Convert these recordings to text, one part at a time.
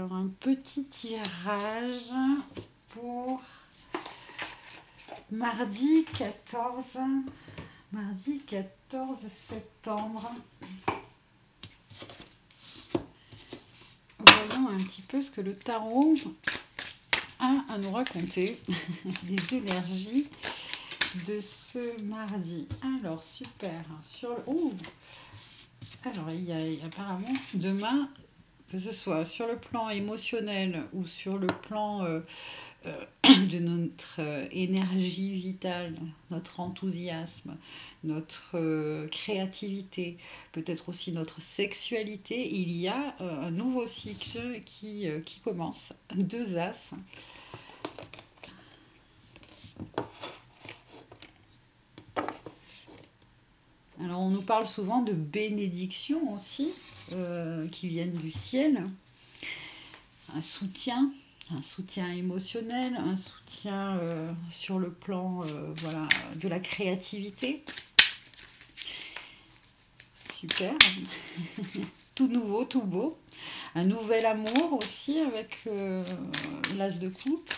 Alors, un petit tirage pour mardi 14 septembre. Voyons un petit peu ce que le tarot a à nous raconter, les énergies de ce mardi. Alors, super. Alors, il y a apparemment demain, que ce soit sur le plan émotionnel ou sur le plan de notre énergie vitale, notre enthousiasme, notre créativité, peut-être aussi notre sexualité, il y a un nouveau cycle qui commence. 2 As. Alors on nous parle souvent de bénédictions aussi, qui viennent du ciel. Un soutien émotionnel, un soutien sur le plan voilà, de la créativité. Super. Tout nouveau, tout beau. Un nouvel amour aussi avec l'As de coupe.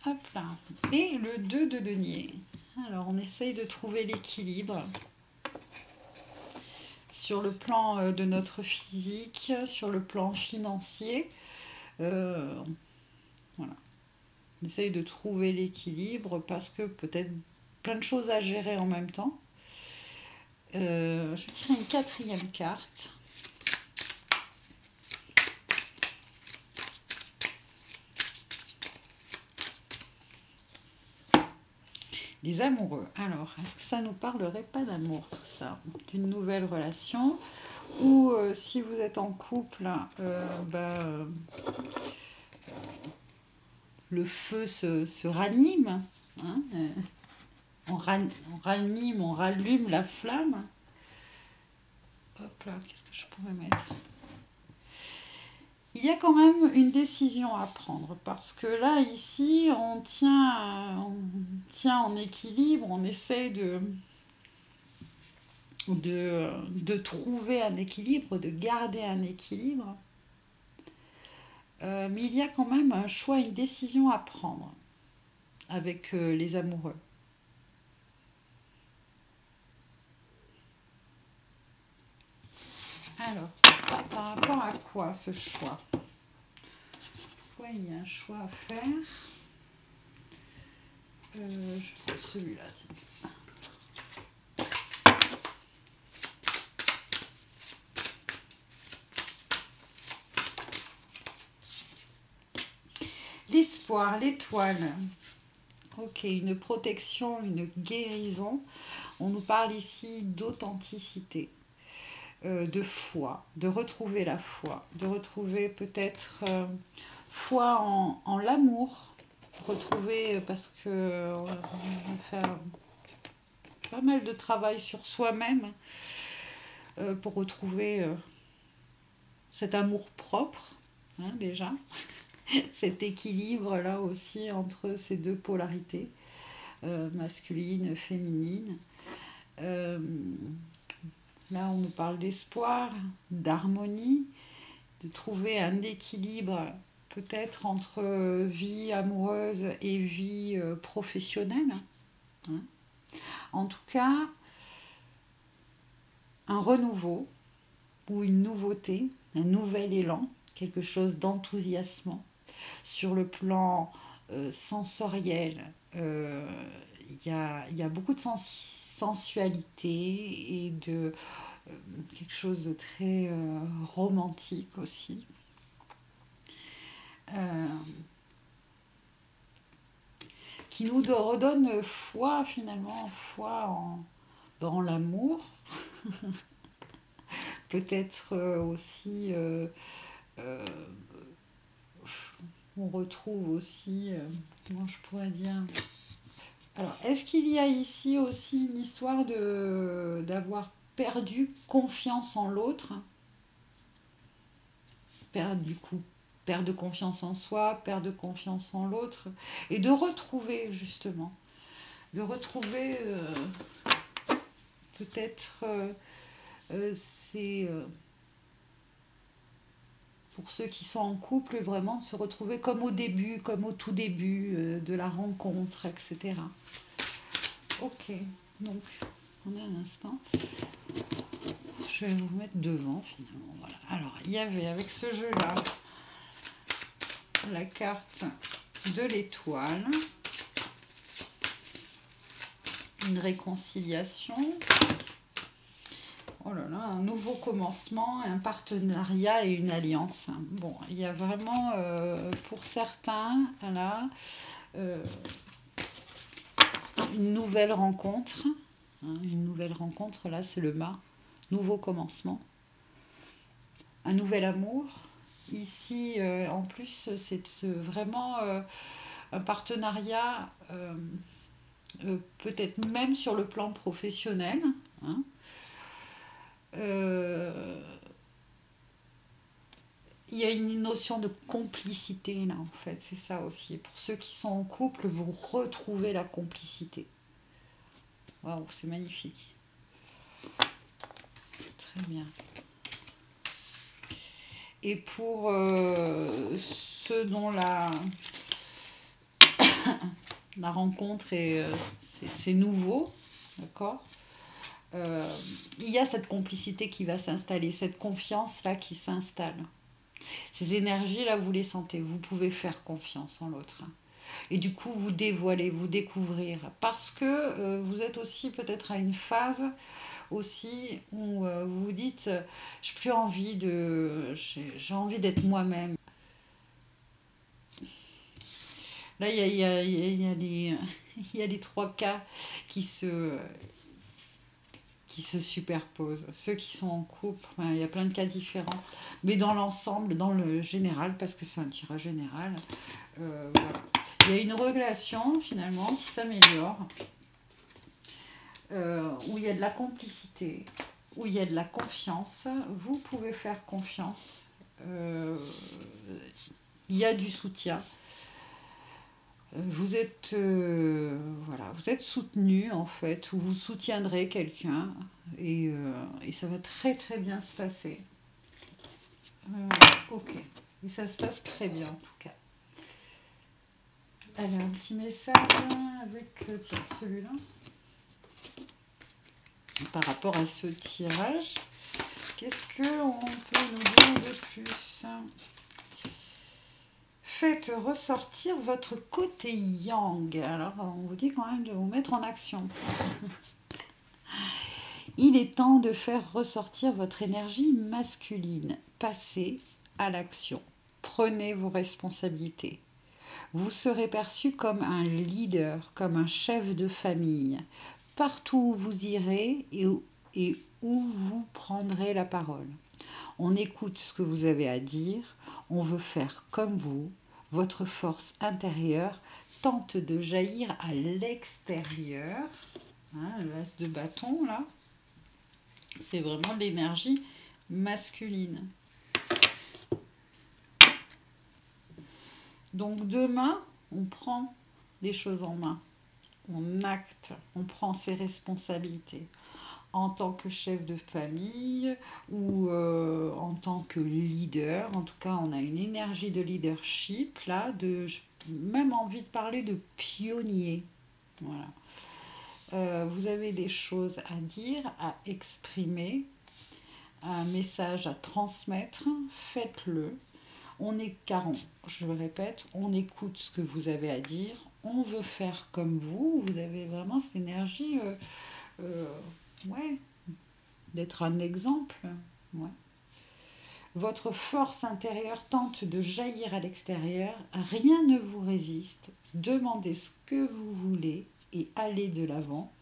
Hop là. Et le 2 de denier. Alors on essaye de trouver l'équilibre sur le plan de notre physique, sur le plan financier. Voilà. On essaye de trouver l'équilibre parce que peut-être plein de choses à gérer en même temps. Je vais tirer une 4e carte. Les amoureux. Alors, est-ce que ça nous parlerait pas d'amour, tout ça? D'une nouvelle relation? Ou si vous êtes en couple, le feu se ranime. Hein, on ranime, on rallume la flamme. Hop là, qu'est-ce que je pourrais mettre? Il y a quand même une décision à prendre parce que là, ici, on tient en équilibre, on essaie de trouver un équilibre, de garder un équilibre. Mais il y a quand même un choix, une décision à prendre avec les amoureux. Alors, par rapport à quoi ce choix? Pourquoi il y a un choix à faire? Je vais prendre celui-là. L'espoir, l'étoile. Ok, une protection, une guérison. On nous parle ici d'authenticité, de foi, de retrouver la foi, de retrouver peut-être foi en l'amour, retrouver parce que on va faire pas mal de travail sur soi-même pour retrouver cet amour propre, hein, déjà, cet équilibre là aussi entre ces deux polarités, masculine, féminine. Là, on nous parle d'espoir, d'harmonie, de trouver un équilibre peut-être entre vie amoureuse et vie professionnelle. Hein. En tout cas, un renouveau ou une nouveauté, un nouvel élan, quelque chose d'enthousiasmant. Sur le plan sensoriel, il y a beaucoup de sensualité et de quelque chose de très romantique aussi. Qui nous redonne foi finalement, foi en l'amour. Peut-être aussi on retrouve aussi, comment je pourrais dire. Alors, est-ce qu'il y a ici aussi une histoire d'avoir perdu confiance en l'autre? Perdre de confiance en soi, perdre de confiance en l'autre, et de retrouver justement, peut-être ces Pour ceux qui sont en couple, vraiment se retrouver comme au début, comme au tout début de la rencontre, etc. Ok, donc, on a un instant. Je vais vous mettre devant finalement. Voilà. Alors, il y avait avec ce jeu-là la carte de l'étoile, une réconciliation. Oh là là, un nouveau commencement, un partenariat et une alliance. Bon, il y a vraiment, pour certains, là, une nouvelle rencontre. Hein, une nouvelle rencontre, là, c'est le mât. Nouveau commencement. Un nouvel amour. Ici, en plus, c'est vraiment un partenariat, peut-être même sur le plan professionnel. Hein. Il y a une notion de complicité là en fait, c'est ça aussi. Pour ceux qui sont en couple, vous retrouvez la complicité. Waouh, c'est magnifique. Très bien. Et pour ceux dont la rencontre est c'est nouveau, d'accord, il y a cette complicité qui va s'installer, cette confiance là qui s'installe. Ces énergies-là, vous les sentez, vous pouvez faire confiance en l'autre. Et du coup, vous dévoiler, vous découvrir. Parce que vous êtes aussi peut-être à une phase aussi où vous vous dites, j'ai plus envie j'ai envie d'être moi-même. Là, il y a les trois cas qui se superposent. Ceux qui sont en couple, enfin, il y a plein de cas différents. Mais dans l'ensemble, dans le général, parce que c'est un tirage général, voilà. Il y a une relation finalement qui s'améliore, où il y a de la complicité, où il y a de la confiance. Vous pouvez faire confiance. Il y a du soutien. Vous êtes, voilà, vous êtes soutenu en fait, ou vous soutiendrez quelqu'un et ça va très très bien se passer. Ok, et ça se passe très bien en tout cas. Allez, un petit message avec tiens, celui-là par rapport à ce tirage. Qu'est-ce qu'on peut nous dire de plus? Faites ressortir votre côté yang. Alors, on vous dit quand même de vous mettre en action. Il est temps de faire ressortir votre énergie masculine. Passez à l'action. Prenez vos responsabilités. Vous serez perçu comme un leader, comme un chef de famille. Partout où vous irez et où vous prendrez la parole. On écoute ce que vous avez à dire. On veut faire comme vous. Votre force intérieure tente de jaillir à l'extérieur. Hein, le as de bâton, là. C'est vraiment l'énergie masculine. Donc demain, on prend les choses en main. On acte, on prend ses responsabilités. En tant que chef de famille ou en tant que leader. En tout cas, on a une énergie de leadership, là, j'ai même envie de parler de pionnier. Voilà. Vous avez des choses à dire, à exprimer, un message à transmettre, faites-le. Je le répète, on écoute ce que vous avez à dire, on veut faire comme vous avez vraiment cette énergie, ouais, d'être un exemple. Ouais. Votre force intérieure tente de jaillir à l'extérieur, rien ne vous résiste, demandez ce que vous voulez et allez de l'avant.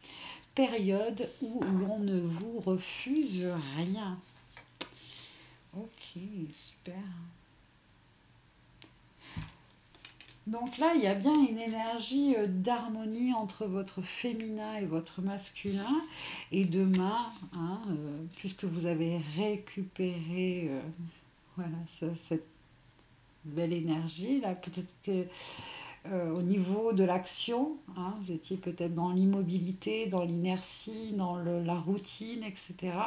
Période où l'on ne vous refuse rien. Ok, super. Donc là, il y a bien une énergie d'harmonie entre votre féminin et votre masculin. Et demain, hein, puisque vous avez récupéré voilà, cette belle énergie, là, peut-être que au niveau de l'action, hein, vous étiez peut-être dans l'immobilité, dans l'inertie, dans la routine, etc.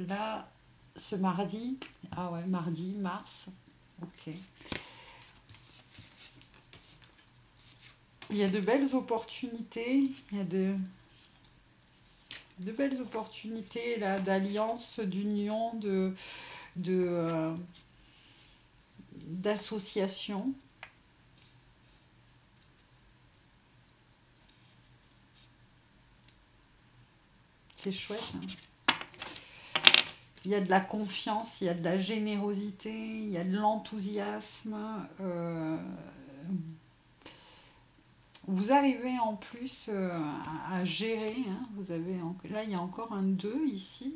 Là, ce mardi. Ah ouais, mardi, mars. Ok. Il y a de belles opportunités. Il y a de belles opportunités là d'alliance, d'union, de d'association. C'est chouette, hein. Il y a de la confiance, il y a de la générosité, il y a de l'enthousiasme. Vous arrivez en plus à gérer, hein. Vous avez là, il y a encore un 2 ici.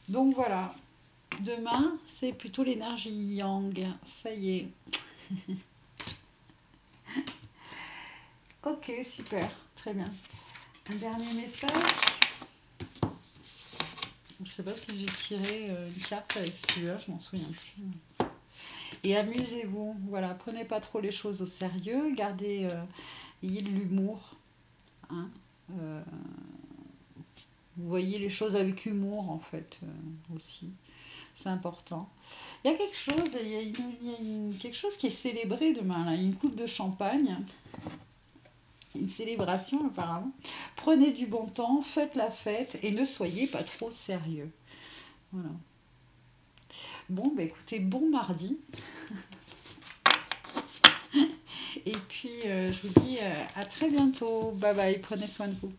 Donc voilà. Demain, c'est plutôt l'énergie yang. Ça y est. Ok, super. Très bien. Un dernier message. Je sais pas si j'ai tiré une carte avec celui-là, je m'en souviens plus. Et amusez-vous, voilà, prenez pas trop les choses au sérieux, gardez, ayez de l'humour, hein. Euh, vous voyez les choses avec humour en fait aussi, c'est important. Il y a quelque chose, quelque chose qui est célébré demain là, une coupe de champagne, une célébration apparemment. Prenez du bon temps, faites la fête et ne soyez pas trop sérieux. Voilà. Bon, bah écoutez, bon mardi. Et puis, je vous dis à très bientôt. Bye bye, prenez soin de vous.